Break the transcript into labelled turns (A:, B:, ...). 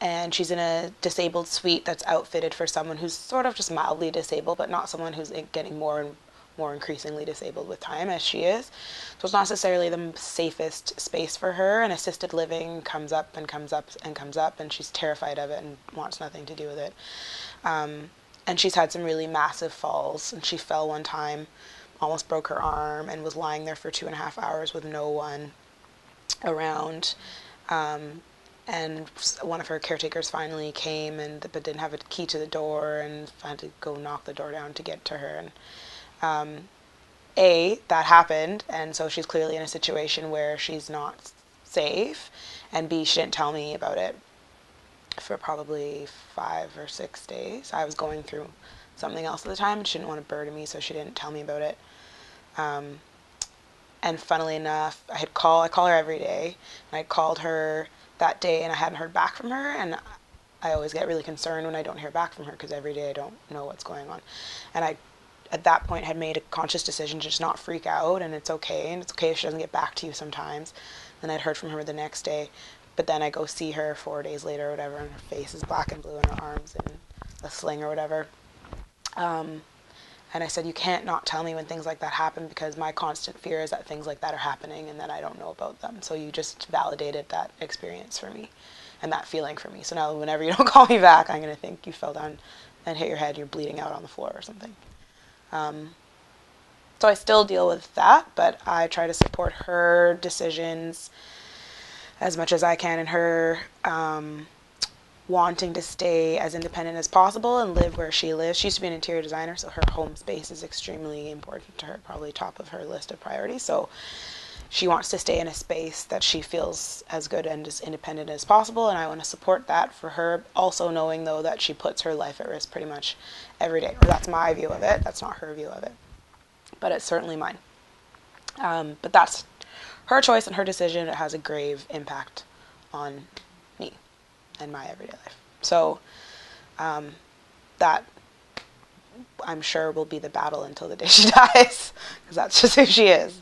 A: and she's in a disabled suite that's outfitted for someone who's sort of just mildly disabled, but not someone who's getting more and more increasingly disabled with time as she is. So it's not necessarily the safest space for her, and assisted living comes up and comes up and comes up, and she's terrified of it and wants nothing to do with it. And she's had some really massive falls, and she fell one time, almost broke her arm, and was lying there for 2.5 hours with no one around. And one of her caretakers finally came, but didn't have a key to the door, and had to go knock the door down to get to her. And that happened, and so she's clearly in a situation where she's not safe, and B, she didn't tell me about it for probably 5 or 6 days. I was going through something else at the time, and she didn't want to burden me, so she didn't tell me about it. And funnily enough, I call her every day, and I called her that day, and I hadn't heard back from her, and I always get really concerned when I don't hear back from her, because every day I don't know what's going on. And I, at that point, had made a conscious decision to just not freak out, and it's okay if she doesn't get back to you sometimes. Then I'd heard from her the next day, but then I go see her 4 days later or whatever, and her face is black and blue, and her arms in a sling or whatever. And I said, you can't not tell me when things like that happen, because my constant fear is that things like that are happening and that I don't know about them. So you just validated that experience for me and that feeling for me. So now whenever you don't call me back, I'm going to think you fell down and hit your head, you're bleeding out on the floor or something. So I still deal with that, but I try to support her decisions as much as I can, in her wanting to stay as independent as possible and live where she lives. She used to be an interior designer, so her home space is extremely important to her, probably top of her list of priorities. So she wants to stay in a space that she feels as good and as independent as possible, and I want to support that for her, also knowing, though, that she puts her life at risk pretty much every day. Or that's my view of it. That's not her view of it, but it's certainly mine. But that's her choice and her decision. It has a grave impact on me and my everyday life. So that, I'm sure, will be the battle until the day she dies, because that's just who she is.